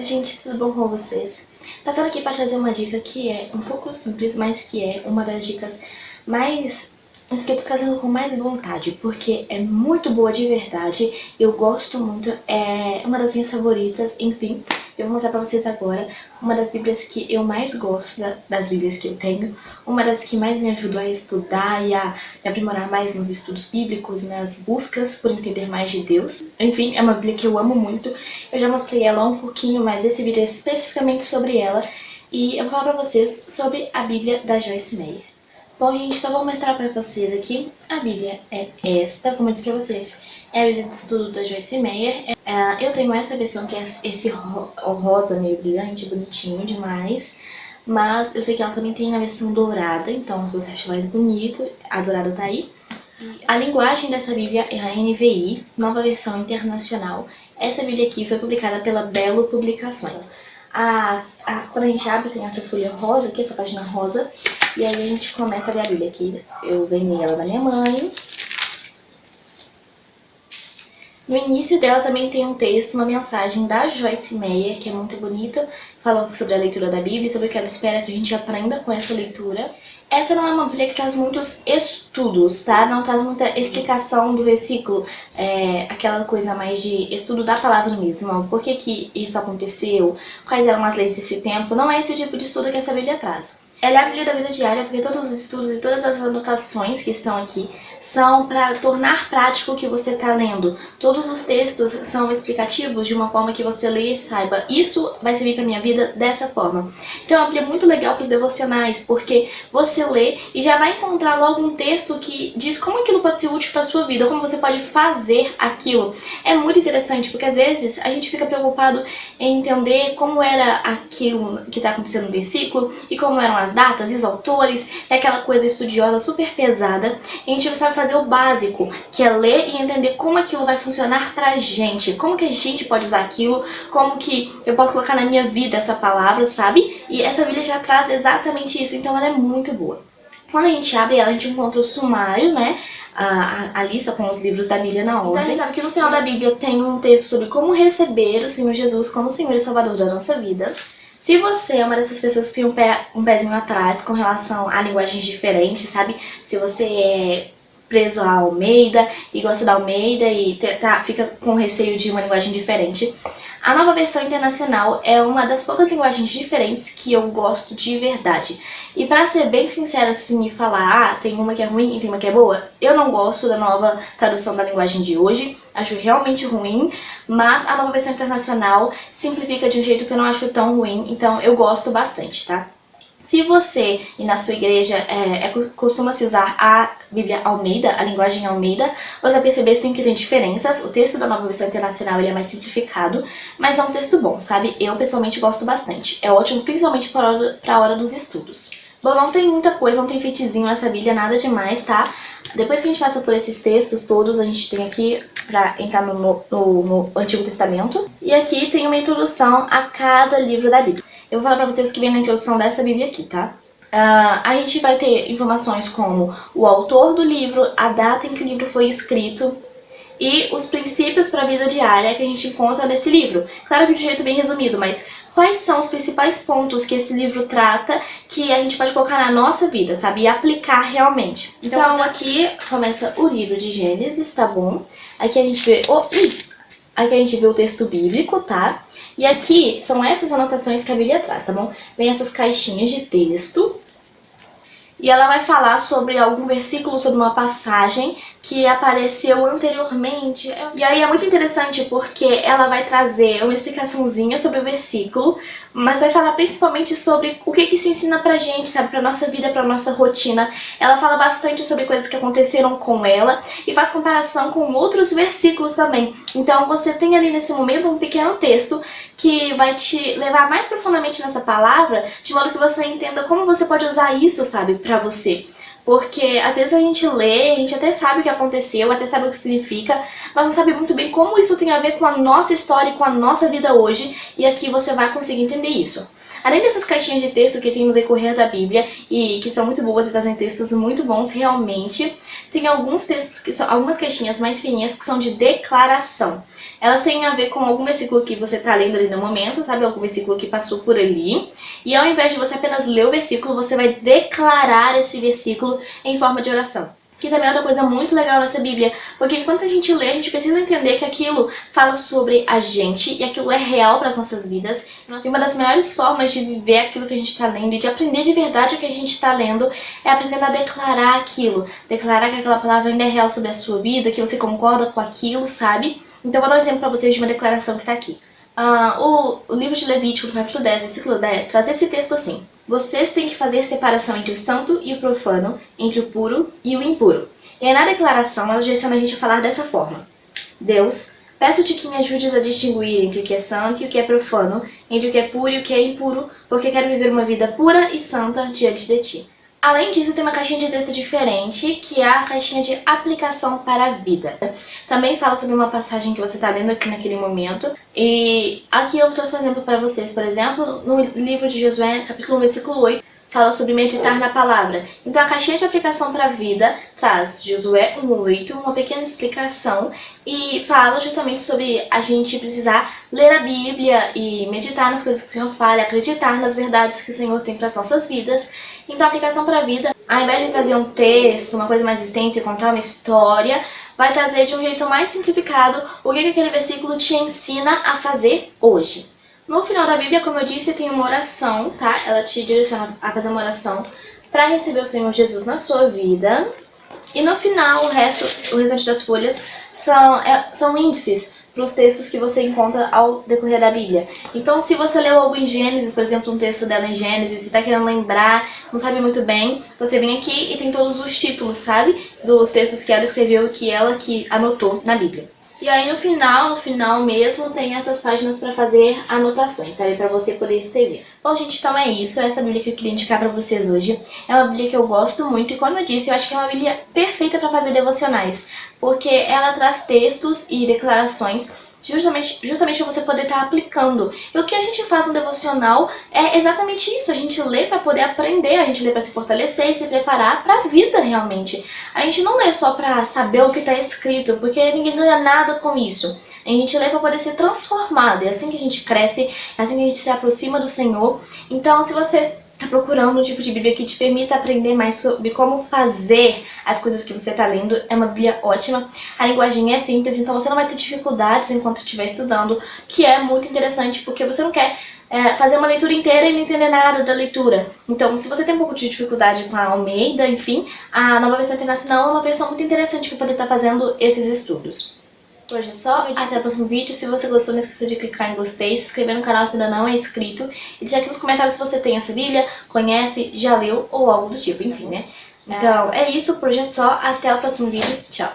gente, tudo bom com vocês? Passando aqui para trazer uma dica que é um pouco simples, mas que é uma das dicas mais que eu tô trazendo com mais vontade, porque é muito boa de verdade, eu gosto muito, é uma das minhas favoritas, enfim, eu vou mostrar pra vocês agora uma das bíblias que eu mais gosto, das bíblias que eu tenho, uma das que mais me ajudou a estudar e a me aprimorar mais nos estudos bíblicos, nas buscas por entender mais de Deus. Enfim, é uma bíblia que eu amo muito, eu já mostrei ela um pouquinho, mas esse vídeo é especificamente sobre ela, e eu vou falar pra vocês sobre a Bíblia da Joyce Meyer. Bom, gente, então vou mostrar pra vocês aqui. A Bíblia é esta, como eu disse pra vocês, é a Bíblia de Estudo da Joyce Meyer. Eu tenho essa versão que é esse rosa meio brilhante, bonitinho demais. Mas eu sei que ela também tem na versão dourada, então se você achar mais bonito, a dourada tá aí. A linguagem dessa Bíblia é a NVI, Nova Versão Internacional. Essa Bíblia aqui foi publicada pela Belo Publicações. Quando a gente abre, tem essa folha rosa aqui, essa página rosa, e aí a gente começa a ver a Bíblia aqui. Eu ganhei ela da minha mãe. No início dela também tem um texto, uma mensagem da Joyce Meyer, que é muito bonita, falando sobre a leitura da Bíblia, sobre o que ela espera que a gente aprenda com essa leitura. Essa não é uma Bíblia que traz muitos estudos, tá? Não traz muita explicação do versículo, aquela coisa mais de estudo da palavra mesmo. Por que que isso aconteceu? Quais eram as leis desse tempo? Não é esse tipo de estudo que essa Bíblia traz. Ela é a Bíblia da vida diária porque todos os estudos e todas as anotações que estão aqui são para tornar prático o que você está lendo. Todos os textos são explicativos de uma forma que você lê e saiba. Isso vai servir para minha vida dessa forma. Então é uma Bíblia muito legal para os devocionais, porque você lê e já vai encontrar logo um texto que diz como aquilo pode ser útil para a sua vida, como você pode fazer aquilo. É muito interessante, porque às vezes a gente fica preocupado em entender como era aquilo que está acontecendo no versículo e como eram as datas e os autores, é aquela coisa estudiosa super pesada, e a gente não sabe fazer o básico, que é ler e entender como aquilo vai funcionar pra gente, como que a gente pode usar aquilo, como que eu posso colocar na minha vida essa palavra, sabe? E essa Bíblia já traz exatamente isso, então ela é muito boa. Quando a gente abre ela, a gente encontra o sumário, né? A lista com os livros da Bíblia na ordem. Então a gente sabe que no final da Bíblia tem um texto sobre como receber o Senhor Jesus como Senhor e Salvador da nossa vida. Se você é uma dessas pessoas que tem um pezinho atrás com relação a linguagens diferentes, sabe? Se você é preso a Almeida e gosta da Almeida e fica com receio de uma linguagem diferente, a Nova Versão Internacional é uma das poucas linguagens diferentes que eu gosto de verdade. E pra ser bem sincera assim e falar, tem uma que é ruim e tem uma que é boa, eu não gosto da nova tradução da linguagem de hoje, acho realmente ruim, mas a Nova Versão Internacional simplifica de um jeito que eu não acho tão ruim, então eu gosto bastante, tá? Se você e na sua igreja costuma-se usar a Bíblia Almeida, a linguagem Almeida, você vai perceber sim que tem diferenças. O texto da Nova Versão Internacional ele é mais simplificado, mas é um texto bom, sabe? Eu pessoalmente gosto bastante. É ótimo principalmente para a hora dos estudos. Bom, não tem muita coisa, não tem feitizinho nessa Bíblia, nada demais, tá? Depois que a gente passa por esses textos todos, a gente tem aqui para entrar no Antigo Testamento. E aqui tem uma introdução a cada livro da Bíblia. Eu vou falar pra vocês que vem na introdução dessa Bíblia aqui, tá? A gente vai ter informações como o autor do livro, a data em que o livro foi escrito e os princípios para a vida diária que a gente encontra nesse livro. Claro que de um jeito bem resumido, mas quais são os principais pontos que esse livro trata que a gente pode colocar na nossa vida, sabe? E aplicar realmente. Então aqui começa o livro de Gênesis, tá bom? Aqui a gente vê... Aqui a gente vê o texto bíblico, tá? E aqui são essas anotações que a Bíblia traz, tá bom? Vem essas caixinhas de texto. E ela vai falar sobre algum versículo, sobre uma passagem que apareceu anteriormente. E aí é muito interessante porque ela vai trazer uma explicaçãozinha sobre o versículo, mas vai falar principalmente sobre o que se ensina pra gente, sabe? Pra nossa vida, pra nossa rotina. Ela fala bastante sobre coisas que aconteceram com ela e faz comparação com outros versículos também. Então você tem ali nesse momento um pequeno texto que vai te levar mais profundamente nessa palavra, de modo que você entenda como você pode usar isso, sabe, pra você. Porque às vezes a gente lê, a gente até sabe o que aconteceu, até sabe o que significa, mas não sabe muito bem como isso tem a ver com a nossa história e com a nossa vida hoje, e aqui você vai conseguir entender isso. Além dessas caixinhas de texto que tem no decorrer da Bíblia, e que são muito boas e trazem textos muito bons realmente, tem alguns textos, que são algumas caixinhas mais fininhas que são de declaração. Elas têm a ver com algum versículo que você está lendo ali no momento, sabe? Algum versículo que passou por ali. E ao invés de você apenas ler o versículo, você vai declarar esse versículo em forma de oração. Que também é outra coisa muito legal nessa Bíblia, porque enquanto a gente lê, a gente precisa entender que aquilo fala sobre a gente e aquilo é real para as nossas vidas. E uma das melhores formas de viver aquilo que a gente está lendo e de aprender de verdade o que a gente está lendo é aprendendo a declarar aquilo. Declarar que aquela palavra ainda é real sobre a sua vida, que você concorda com aquilo, sabe? Então eu vou dar um exemplo para vocês de uma declaração que está aqui. O livro de Levítico, no capítulo 10, versículo 10, traz esse texto assim: vocês têm que fazer separação entre o santo e o profano, entre o puro e o impuro. E aí na declaração ela direciona a gente a falar dessa forma: Deus, peço-te que me ajudes a distinguir entre o que é santo e o que é profano, entre o que é puro e o que é impuro, porque quero viver uma vida pura e santa diante de ti. Além disso, tem uma caixinha de texto diferente, que é a caixinha de aplicação para a vida. Também fala sobre uma passagem que você está lendo aqui naquele momento. E aqui eu trouxe um exemplo para vocês. Por exemplo, no livro de Josué, capítulo 1, versículo 8, fala sobre meditar na palavra. Então a caixinha de aplicação para a vida traz Josué 1:8, uma pequena explicação, e fala justamente sobre a gente precisar ler a Bíblia e meditar nas coisas que o Senhor fala, acreditar nas verdades que o Senhor tem para as nossas vidas. Então a aplicação para a vida, ao invés de trazer um texto, uma coisa mais extensa e contar uma história, vai trazer de um jeito mais simplificado o que aquele versículo te ensina a fazer hoje. No final da Bíblia, como eu disse, tem uma oração, tá? Ela te direciona a fazer uma oração para receber o Senhor Jesus na sua vida. E no final, o restante das folhas são índices para os textos que você encontra ao decorrer da Bíblia. Então, se você leu algo em Gênesis, por exemplo, um texto dela em Gênesis, e está querendo lembrar, não sabe muito bem, você vem aqui e tem todos os títulos, sabe? Dos textos que ela escreveu e que ela que anotou na Bíblia. E aí no final mesmo, tem essas páginas para fazer anotações, sabe? Para você poder escrever. Bom, gente, então é isso. Essa Bíblia que eu queria indicar para vocês hoje. É uma Bíblia que eu gosto muito e, como eu disse, eu acho que é uma Bíblia perfeita para fazer devocionais. Porque ela traz textos e declarações justamente para você poder estar aplicando. E o que a gente faz no devocional é exatamente isso. A gente lê para poder aprender, a gente lê para se fortalecer e se preparar para a vida realmente. A gente não lê só para saber o que está escrito, porque ninguém ganha nada com isso. A gente lê para poder ser transformado. É assim que a gente cresce, é assim que a gente se aproxima do Senhor. Então, se você está procurando um tipo de Bíblia que te permita aprender mais sobre como fazer as coisas que você está lendo, é uma Bíblia ótima. A linguagem é simples, então você não vai ter dificuldades enquanto estiver estudando, que é muito interessante, porque você não quer fazer uma leitura inteira e não entender nada da leitura. Então, se você tem um pouco de dificuldade com a Almeida, enfim, a Nova Versão Internacional é uma versão muito interessante para poder estar fazendo esses estudos. Por hoje é só, até o próximo vídeo. Se você gostou, não esqueça de clicar em gostei, se inscrever no canal se ainda não é inscrito e deixar aqui nos comentários se você tem essa Bíblia, conhece, já leu ou algo do tipo, enfim, né? Então é isso, por hoje é só, até o próximo vídeo, tchau!